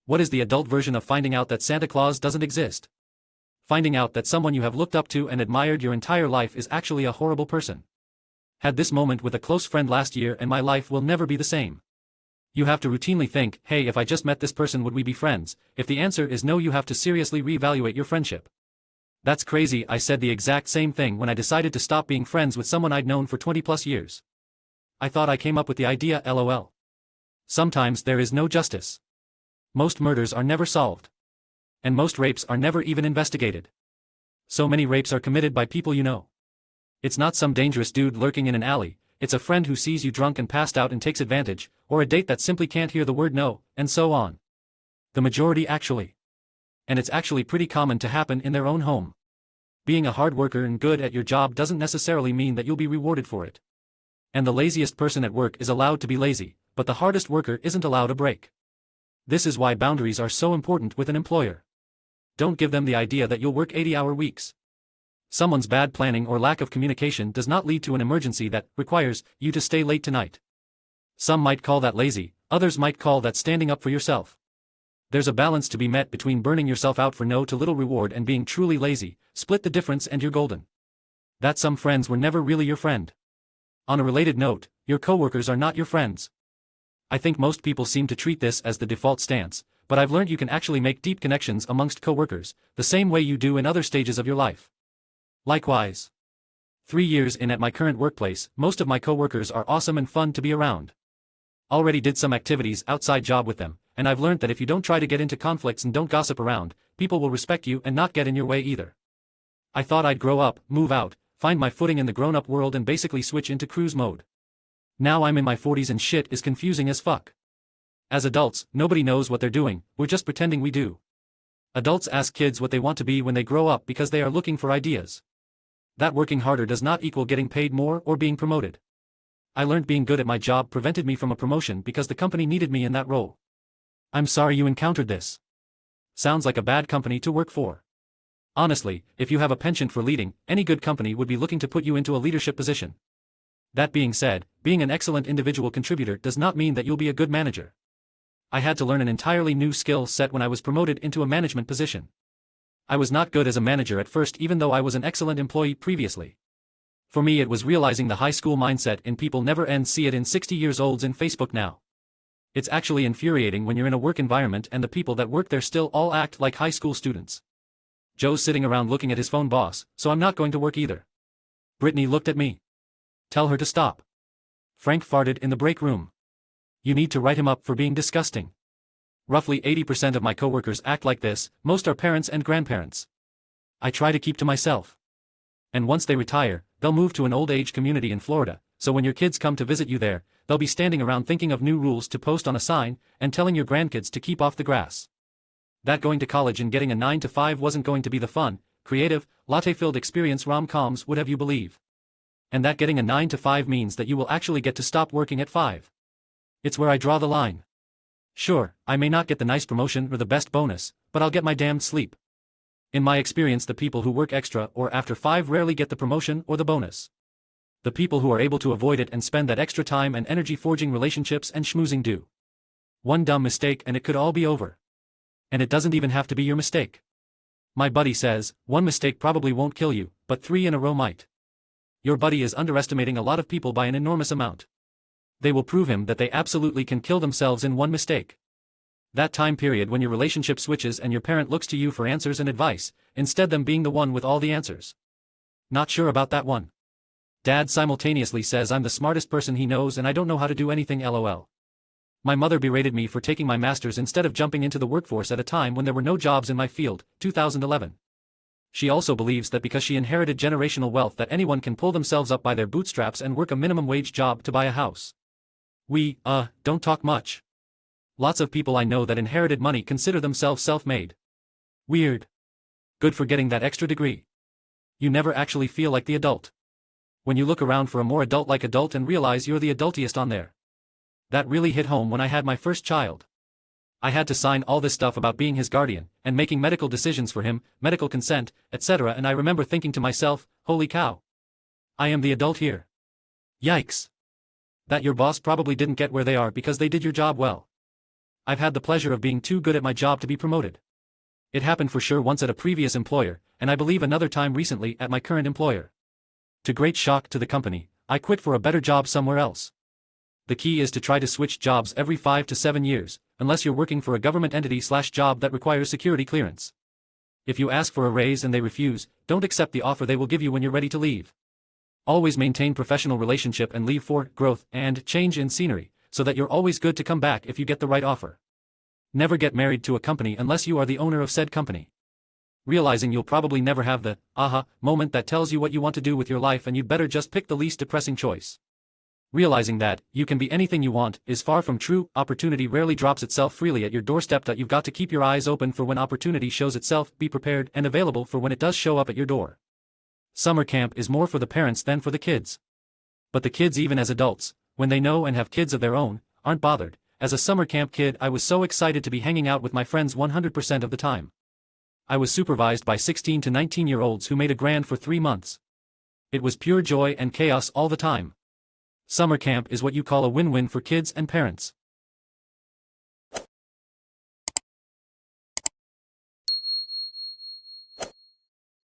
What is the adult version of finding out that Santa Claus doesn't exist? Finding out that someone you have looked up to and admired your entire life is actually a horrible person. Had this moment with a close friend last year and my life will never be the same. You have to routinely think, hey, if I just met this person, would we be friends? If the answer is no, you have to seriously reevaluate your friendship. That's crazy. I said the exact same thing when I decided to stop being friends with someone I'd known for 20+ years. I thought I came up with the idea, lol. Sometimes there is no justice. Most murders are never solved. And most rapes are never even investigated. So many rapes are committed by people you know. It's not some dangerous dude lurking in an alley, it's a friend who sees you drunk and passed out and takes advantage, or a date that simply can't hear the word no, and so on. The majority actually. And it's actually pretty common to happen in their own home. Being a hard worker and good at your job doesn't necessarily mean that you'll be rewarded for it. And the laziest person at work is allowed to be lazy, but the hardest worker isn't allowed a break. This is why boundaries are so important with an employer. Don't give them the idea that you'll work 80-hour weeks. Someone's bad planning or lack of communication does not lead to an emergency that requires you to stay late tonight. Some might call that lazy, others might call that standing up for yourself. There's a balance to be met between burning yourself out for no to little reward and being truly lazy. Split the difference and you're golden. That some friends were never really your friend. On a related note, your coworkers are not your friends. I think most people seem to treat this as the default stance, but I've learned you can actually make deep connections amongst coworkers, the same way you do in other stages of your life. Likewise. 3 years in at my current workplace, most of my coworkers are awesome and fun to be around. Already did some activities outside job with them, and I've learned that if you don't try to get into conflicts and don't gossip around, people will respect you and not get in your way either. I thought I'd grow up, move out, find my footing in the grown-up world and basically switch into cruise mode. Now I'm in my 40s and shit is confusing as fuck. As adults, nobody knows what they're doing, we're just pretending we do. Adults ask kids what they want to be when they grow up because they are looking for ideas. That working harder does not equal getting paid more or being promoted. I learned being good at my job prevented me from a promotion because the company needed me in that role. I'm sorry you encountered this. Sounds like a bad company to work for. Honestly, if you have a penchant for leading, any good company would be looking to put you into a leadership position. That being said, being an excellent individual contributor does not mean that you'll be a good manager. I had to learn an entirely new skill set when I was promoted into a management position. I was not good as a manager at first even though I was an excellent employee previously. For me it was realizing the high school mindset in people never ends. See it in 60 years olds in Facebook now. It's actually infuriating when you're in a work environment and the people that work there still all act like high school students. Joe's sitting around looking at his phone. Boss, so I'm not going to work either. Brittany looked at me. Tell her to stop. Frank farted in the break room. You need to write him up for being disgusting. Roughly 80% of my coworkers act like this, most are parents and grandparents. I try to keep to myself. And once they retire, they'll move to an old age community in Florida, so when your kids come to visit you there, they'll be standing around thinking of new rules to post on a sign, and telling your grandkids to keep off the grass. That going to college and getting a 9 to 5 wasn't going to be the fun, creative, latte-filled experience rom-coms would have you believe. And that getting a 9 to 5 means that you will actually get to stop working at 5. It's where I draw the line. Sure, I may not get the nice promotion or the best bonus, but I'll get my damned sleep. In my experience, the people who work extra or after 5 rarely get the promotion or the bonus. The people who are able to avoid it and spend that extra time and energy forging relationships and schmoozing do. One dumb mistake and it could all be over. And it doesn't even have to be your mistake. My buddy says, one mistake probably won't kill you, but 3 in a row might. Your buddy is underestimating a lot of people by an enormous amount. They will prove him that they absolutely can kill themselves in one mistake. That time period when your relationship switches and your parent looks to you for answers and advice, instead them being the one with all the answers. Not sure about that one. Dad simultaneously says I'm the smartest person he knows and I don't know how to do anything, lol. My mother berated me for taking my master's instead of jumping into the workforce at a time when there were no jobs in my field, 2011. She also believes that because she inherited generational wealth that anyone can pull themselves up by their bootstraps and work a minimum wage job to buy a house. We, don't talk much. Lots of people I know that inherited money consider themselves self-made. Weird. Good for getting that extra degree. You never actually feel like the adult. When you look around for a more adult-like adult and realize you're the adultiest on there. That really hit home when I had my first child. I had to sign all this stuff about being his guardian, and making medical decisions for him, medical consent, etc. And I remember thinking to myself, holy cow. I am the adult here. Yikes. That your boss probably didn't get where they are because they did your job well. I've had the pleasure of being too good at my job to be promoted. It happened for sure once at a previous employer, and I believe another time recently at my current employer. To great shock to the company, I quit for a better job somewhere else. The key is to try to switch jobs every 5 to 7 years, unless you're working for a government entity/job that requires security clearance. If you ask for a raise and they refuse, don't accept the offer they will give you when you're ready to leave. Always maintain professional relationship and leave for growth and change in scenery, so that you're always good to come back if you get the right offer. Never get married to a company unless you are the owner of said company. Realizing you'll probably never have the aha moment that tells you what you want to do with your life and you'd better just pick the least depressing choice. Realizing that you can be anything you want is far from true. Opportunity rarely drops itself freely at your doorstep. That you've got to keep your eyes open for when opportunity shows itself, be prepared and available for when it does show up at your door. Summer camp is more for the parents than for the kids. But the kids, even as adults, when they know and have kids of their own, aren't bothered. As a summer camp kid, I was so excited to be hanging out with my friends 100% of the time. I was supervised by 16 to 19-year-olds who made a grand for 3 months. It was pure joy and chaos all the time. Summer camp is what you call a win-win for kids and parents.